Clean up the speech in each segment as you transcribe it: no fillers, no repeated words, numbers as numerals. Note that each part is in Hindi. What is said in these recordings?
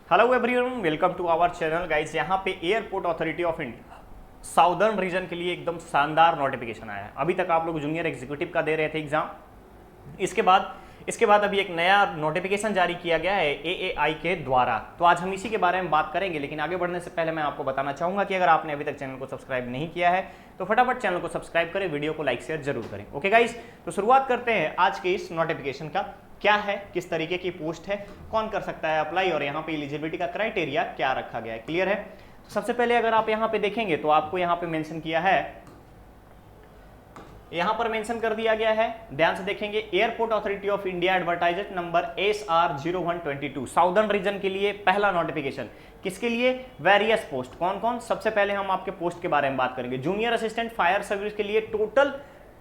Hello everyone, welcome to our channel guys. यहाँ पे airport authority of India southern region के लिए एकदम शानदार नोटिफिकेशन आया है। अभी तक आप लोग जूनियर एग्जीक्यूटिव का दे रहे थे एग्जाम, इसके बाद अभी एक नया नोटिफिकेशन जारी किया गया है एएआई के द्वारा। तो आज हम इसी के बारे में बात करेंगे, लेकिन आगे बढ़ने से पहले मैं आपको बताना चाहूंगा कि अगर आपने अभी तक चैनल को सब्सक्राइब नहीं किया है तो फटाफट चैनल को सब्सक्राइब करें, वीडियो को लाइक शेयर जरूर करें। ओके गाइज, तो शुरुआत करते हैं आज के इस नोटिफिकेशन का। क्या है, किस तरीके की पोस्ट है, कौन कर सकता है अप्लाई और यहाँ पे एलिजिबिलिटी का क्राइटेरिया क्या रखा गया है, क्लियर है। तो सबसे पहले अगर आप यहाँ पे देखेंगे तो आपको यहाँ पे मेंशन किया है, यहां पर मेंशन कर दिया गया है, ध्यान से देखेंगे, airport authority of India advertisement number SR0122 southern region के लिए पहला नोटिफिकेशन। किसके लिए? Various post. कौन कौन? सबसे पहले हम आपके पोस्ट के बारे में बात करेंगे। जूनियर असिस्टेंट फायर सर्विस के लिए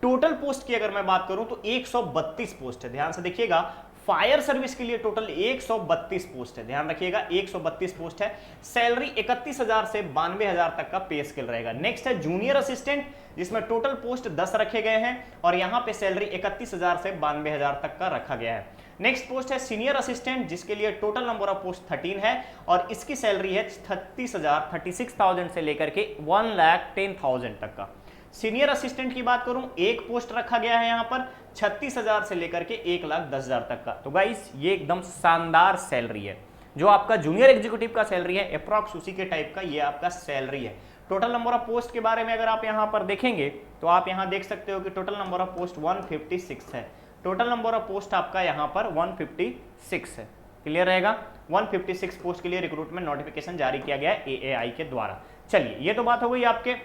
टोटल पोस्ट की अगर मैं बात करूं तो 132 पोस्ट है। ध्यान से देखिएगा, फायर सर्विस के लिए टोटल 132 पोस्ट है। ध्यान रखिएगा, 132 पोस्ट है। सैलरी 31,000 से 92,000 तक का पे स्केल रहेगा। नेक्स्ट है जूनियर असिस्टेंट, जिसमें टोटल पोस्ट 10 रखे गए हैं और यहां पे सैलरी 31,000 से 92,000 तक का रखा गया है। नेक्स्ट पोस्ट है सीनियर असिस्टेंट, जिसके लिए टोटल नंबर ऑफ पोस्ट 13 है और इसकी सैलरी है 36,000 से लेकर के 1,10,000 तक का। सीनियर असिस्टेंट की बात करूं, एक पोस्ट रखा गया है यहां पर 36,000 से लेकर के 1,10,000 तक का। तो गाइस ये एकदम शानदार सैलरी है। जो आपका जूनियर एग्जीक्यूटिव का सैलरी है अप्रॉक्स उसी के टाइप का ये आपका सैलरी है। टोटल नंबर ऑफ पोस्ट के बारे में अगर आप यहां पर देखेंगे तो आप यहां देख सकते हो कि टोटल नंबर ऑफ पोस्ट 156 है। टोटल नंबर ऑफ पोस्ट आपका यहां पर 156 है, क्लियर रहेगा। 156 पोस्ट के लिए रिक्रूटमेंट नोटिफिकेशन जारी किया गया है एएआई के द्वारा। चलिए, ये तो बात हो गई आपके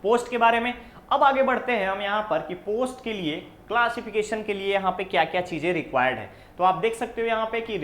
पोस्ट के बारे में। अब आगे बढ़ते हैं हम यहाँ पर कि पोस्ट के लिए क्लासिफिकेशन के लिए यहाँ पे क्या क्या चीजें रिक्वायर्ड है। तो आप देख सकते हो यहाँ पे कि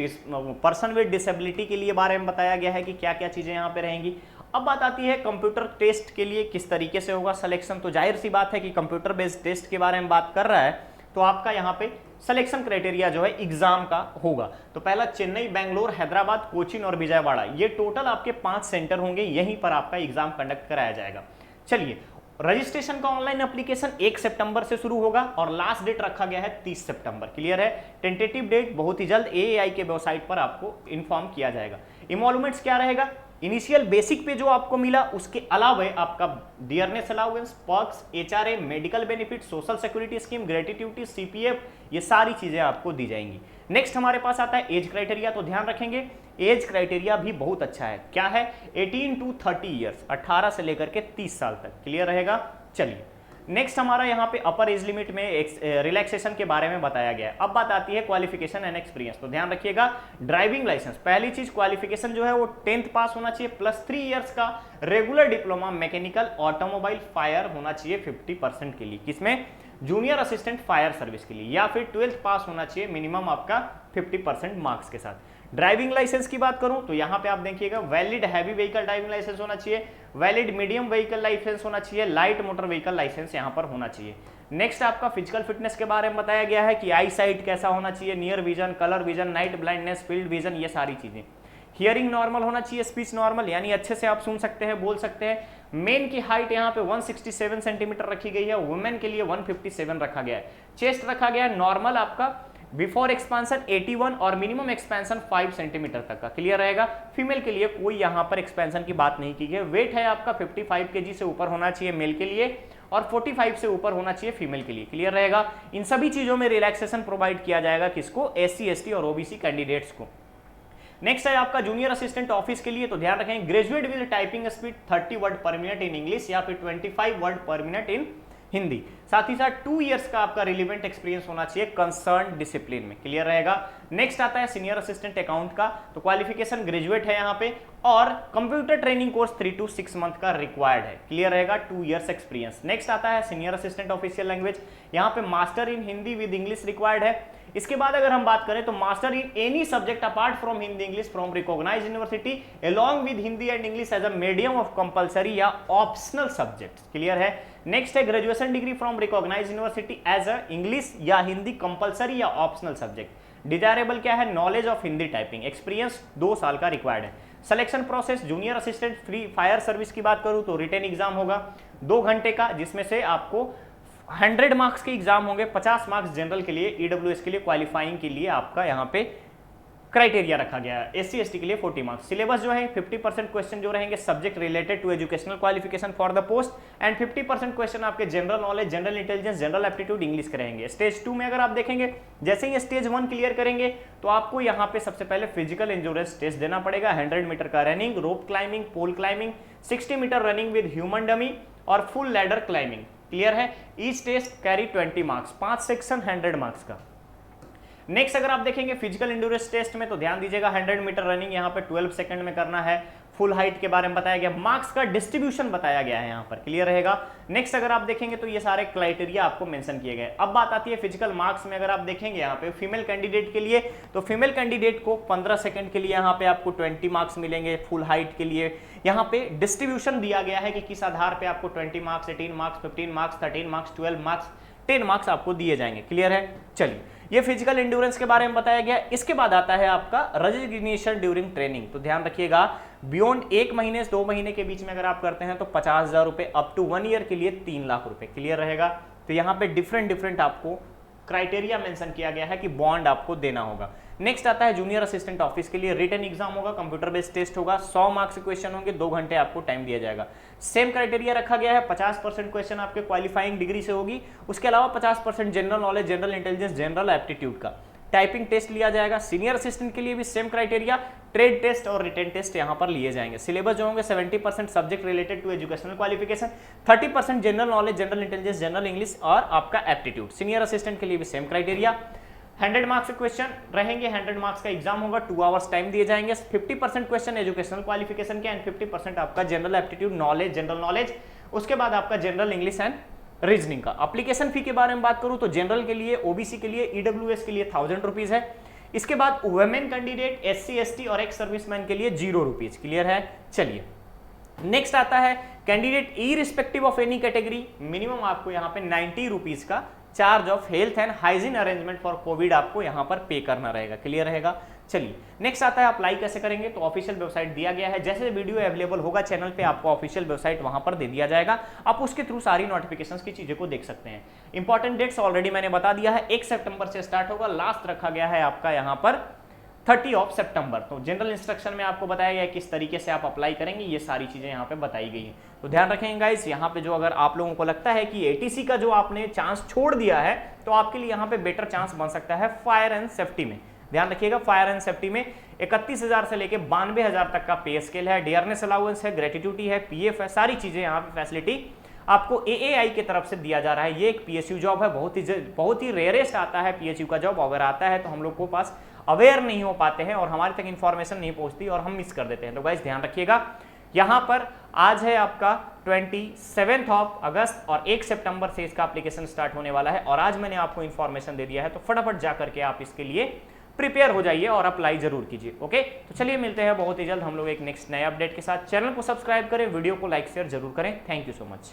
पर्सन विद डिसेबिलिटी के लिए बारे में बताया गया है कि क्या क्या चीजें यहाँ पे रहेंगी। अब बात आती है कंप्यूटर टेस्ट के लिए किस तरीके से होगा सिलेक्शन। तो जाहिर सी बात है कि कंप्यूटर बेस्ड टेस्ट के बारे में बात कर रहा है तो आपका यहाँ पे सिलेक्शन क्राइटेरिया जो है एग्जाम का होगा। तो पहला चेन्नई, बेंगलोर, हैदराबाद, कोचीन और विजयवाड़ा, ये टोटल आपके 5 सेंटर होंगे, यहीं पर आपका एग्जाम कंडक्ट कराया जाएगा। चलिए, रजिस्ट्रेशन का ऑनलाइन एप्लीकेशन 1 सितंबर से शुरू होगा और लास्ट डेट रखा गया है 30 सितंबर, क्लियर है। टेंटेटिव डेट बहुत ही जल्द एएआई के वेबसाइट पर आपको इन्फॉर्म किया जाएगा। इमोलमेंट्स क्या रहेगा? इनिशियल बेसिक पे जो आपको मिला उसके अलावा आपका dearness allowance, perks, HRA, medical benefit, social security scheme, gratuity, CPF, ये सारी चीजें आपको दी जाएंगी। नेक्स्ट हमारे पास आता है एज क्राइटेरिया। तो ध्यान रखेंगे, एज क्राइटेरिया भी बहुत अच्छा है। क्या है? 18 to 30 ईयर्स, 18 से लेकर के 30 साल तक, क्लियर रहेगा। चलिए, नेक्स्ट हमारा यहाँ पे अपर एज लिमिट में रिलैक्सेशन के बारे में बताया गया है। अब बात आती है क्वालिफिकेशन एंड एक्सपीरियंस। तो ध्यान रखिएगा, ड्राइविंग लाइसेंस, पहली चीज क्वालिफिकेशन जो है वो 10th पास होना चाहिए, प्लस 3 इयर्स का regular diploma mechanical automobile fire होना चाहिए 50% के लिए। किसमें? जूनियर असिस्टेंट फायर सर्विस के लिए, या फिर 12th पास होना चाहिए मिनिमम आपका 50% मार्क्स के साथ। ड्राइविंग लाइसेंस की बात करूं तो यहां पे आप देखिएगा, valid heavy vehicle driving licence होना चाहिए, वैलिड मीडियम व्हीकल लाइसेंस होना चाहिए, लाइट मोटर व्हीकल लाइसेंस यहां पर होना चाहिए। नेक्स्ट आपका फिजिकल फिटनेस के बारे में बताया गया है कि आई साइट कैसा होना चाहिए, near vision, colour vision, night blindness, field vision, ये सारी चीजें। हियरिंग नॉर्मल होना चाहिए, स्पीच नॉर्मल, यानी अच्छे से आप सुन सकते हैं, बोल सकते हैं। मेन की हाइट यहाँ पे 167 सेंटीमीटर रखी गई है, वुमेन के लिए 157 रखा गया है। चेस्ट रखा गया है नॉर्मल आपका, बिफोर एक्सपेंशन 81 और मिनिमम एक्सपेंशन 5 सेंटीमीटर तक का, क्लियर रहेगा। फीमेल के लिए कोई यहाँ पर एक्सपेंशन की बात नहीं की गई। वेट है आपका 55 kg से ऊपर होना चाहिए मेल के लिए और 45 से ऊपर होना चाहिए फीमेल के लिए, क्लियर रहेगा। इन सभी चीजों में रिलैक्सेशन प्रोवाइड किया जाएगा किसको? SC, ST और OBC कैंडिडेट्स को। नेक्स्ट है आपका जूनियर असिस्टेंट ऑफिस के लिए। तो ध्यान रखें, graduate with typing speed 30 word पर मिनट इन इंग्लिश या फिर 25 वर्ड पर मिनट इन हिंदी। साथ ही साथ 2 इयर्स का आपका रिलेवेंट एक्सपीरियंस होना चाहिए कंसर्न डिसिप्लिन में, क्लियर रहेगा। नेक्स्ट आता है सीनियर असिस्टेंट अकाउंट का। तो क्वालिफिकेशन ग्रेजुएट है यहाँ पे और computer training course 3 to 6 month का रिक्वायर्ड है, क्लियर रहेगा। 2 इयर्स एक्सपीरियंस। नेक्स्ट आता है सीनियर असिस्टेंट ऑफिशियल लैंग्वेज, यहाँ पे master in Hindi with English required है। इसके बाद अगर हम बात करें तो master in any subject apart from Hindi English from recognised university along with Hindi and English as a medium of compulsory या ऑप्शनल सब्जेक्ट, क्लियर है। नेक्स्ट है graduation degree from recognised university as a English या हिंदी कंपलसरी या ऑप्शनल सब्जेक्ट। डिजायरेबल क्या है? Knowledge of Hindi typing. Experience 2 साल का रिक्वायर्ड है। Selection process, junior assistant free fire service की बात करूं तो रिटेन एग्जाम होगा 2 घंटे का, जिसमें से आपको 100 मार्क्स के एग्जाम होंगे, 50 मार्क्स जनरल के लिए, EWS के लिए, क्वालिफाइंग के लिए आपका यहाँ पे क्राइटेरिया रखा गया है। एससी एसटी के लिए 40 मार्क्स। सिलेबस जो है 50% क्वेश्चन जो रहेंगे subject related to educational qualification for the post and 50% question आपके general knowledge, general intelligence, general aptitude, English के रहेंगे। स्टेज 2 में अगर आप देखेंगे, जैसे ही स्टेज 1 क्लियर करेंगे तो आपको यहाँ पे सबसे पहले फिजिकल एंड्योरेंस टेस्ट देना पड़ेगा। 100 मीटर का running, rope climbing, pole climbing, 60 metre running with human dummy और फुल लैडर क्लाइंबिंग। क्लियर है? Each test carry 20 marks, 5 section 100 marks का। नेक्स्ट अगर आप देखेंगे फिजिकल एंड्योरेंस टेस्ट में तो ध्यान दीजिएगा 100 मीटर रनिंग यहाँ पे 12 सेकंड में करना है। फुल हाइट के बारे में बताया गया, मार्क्स का डिस्ट्रीब्यूशन बताया गया है यहाँ पर। क्लियर रहेगा? नेक्स्ट अगर आप देखेंगे तो ये सारे क्राइटेरिया आपको मेंशन किए गए। अब बात आती है फिजिकल मार्क्स में। अगर आप देखेंगे यहाँ पे फीमेल कैंडिडेट के लिए, तो फीमेल कैंडिडेट को 15 सेकंड के लिए यहाँ पे आपको 20 मार्क्स मिलेंगे। फुल हाइट के लिए यहाँ पे डिस्ट्रीब्यूशन दिया गया है कि किस आधार पे आपको 20 marks, 18 marks, 15 marks, 13 marks, 12 marks, 10 marks आपको दिए जाएंगे। क्लियर है? चलिए, ये फिजिकल एंड्योरेंस के बारे में बताया गया। इसके बाद आता है आपका रेजिग्नेशन ड्यूरिंग ट्रेनिंग। तो ध्यान रखिएगा, बियॉन्ड 1 महीने से 2 महीने के बीच में अगर आप करते हैं तो 50,000 रुपए, अप टू 1 ईयर के लिए 3 लाख रुपए। क्लियर रहेगा? तो यहाँ पे डिफरेंट आपको क्राइटेरिया मेंशन किया गया है कि बॉन्ड आपको देना होगा। नेक्स्ट आता है जूनियर असिस्टेंट ऑफिस के लिए रिटन एग्जाम होगा, कंप्यूटर बेस्ड टेस्ट होगा, 100 मार्क्स के क्वेश्चन होंगे, 2 घंटे आपको टाइम दिया जाएगा। सेम क्राइटेरिया रखा गया है, 50% क्वेश्चन आपके क्वालिफाइंग डिग्री से होगी, उसके अलावा 50% general knowledge, general intelligence, general aptitude का टाइपिंग टेस्ट लिया जाएगा। सीनियर असिस्टेंट के लिए भी सेम क्राइटेरिया, ट्रेड टेस्ट और रिटन टेस्ट यहां पर लिए जाएंगे। सिलेबस जो होंगे 70% subject related to educational qualification, 30% general knowledge, general intelligence, general English और आपका एप्टीट्यूड। सीनियर असिस्टेंट के लिए भी सेम क्राइटेरिया। 100 मार्क्स के क्वेश्चन रहेंगे, 100 मार्क्स का एग्जाम होगा, 2 आवर्स टाइम दिए जाएंगे। 50% क्वेश्चन एजुकेशनल क्वालिफिकेशन के एंड 50% आपका general aptitude, knowledge, general knowledge, उसके बाद आपका जनरल इंग्लिश एंड रीजनिंग का। एप्लीकेशन फी के बारे में बात करूं तो जनरल के लिए, ओबीसी के लिए, ईडब्ल्यूएस के लिए 1000 रुपीज है। इसके बाद वुमेन कैंडिडेट, एससी एसटी और एक्स सर्विसमैन के लिए 0 रुपीज। क्लियर है? चलिए, नेक्स्ट आता है candidate irrespective of any category, minimum आपको यहाँ पे 90 रुपीज का charge of health and hygiene arrangement for Covid आपको यहाँ पर पे करना रहेगा। क्लियर रहेगा? चलिए, नेक्स्ट आता है अप्लाई कैसे करेंगे। तो ऑफिशियल वेबसाइट दिया गया है, जैसे वीडियो अवेलेबल होगा चैनल पे आपको ऑफिशियल वेबसाइट वहां पर दे दिया जाएगा, आप उसके थ्रू सारी नोटिफिकेशंस की चीजें को देख सकते हैं। इंपॉर्टेंट डेट्स ऑलरेडी मैंने बता दिया है, 1 सितंबर से स्टार्ट होगा, लास्ट रखा गया है आपका यहाँ पर 30 सितंबर। तो जनरल इंस्ट्रक्शन में आपको बताया गया है किस तरीके से आप अप्लाई करेंगे, ये सारी चीजें यहाँ पे बताई गई हैं। तो ध्यान रखेंगे गाइस, यहाँ पे जो अगर आप लोगों को लगता है कि एटीसी का जो आपने चांस छोड़ दिया है तो आपके लिए यहाँ पे बेटर चांस बन सकता है फायर एंड सेफ्टी में। ध्यान रखिएगा, फायर एंड सेफ्टी में 31,000 से लेके 92,000 तक का पे स्केल है, डियरनेस अलाउंस है, ग्रेट्युटी है, पीएफ है, सारी चीजें यहाँ पे फैसिलिटी आपको एएआई की तरफ से दिया जा रहा है। ये एक पीएसयू जॉब है, बहुत ही रेयरेस्ट आता है पीएसयू का जॉब। अगर आता है तो हम लोग को पास अवेयर नहीं हो पाते हैं और हमारे तक इंफॉर्मेशन नहीं पहुंचती और हम मिस कर देते हैं। तो गाइस ध्यान रखिएगा, यहाँ पर आज है आपका 27 अगस्त और 1 सितंबर से इसका एप्लीकेशन स्टार्ट होने वाला है और आज मैंने आपको इंफॉर्मेशन दे दिया है, तो फटाफट जा करके आप इसके लिए प्रिपेयर हो जाइए और अप्लाई जरूर कीजिए। ओके, तो चलिए मिलते हैं बहुत ही जल्द हम लोग एक नेक्स्ट नए अपडेट के साथ। चैनल को सब्सक्राइब करें, वीडियो को लाइक शेयर जरूर करें। Thank you so much.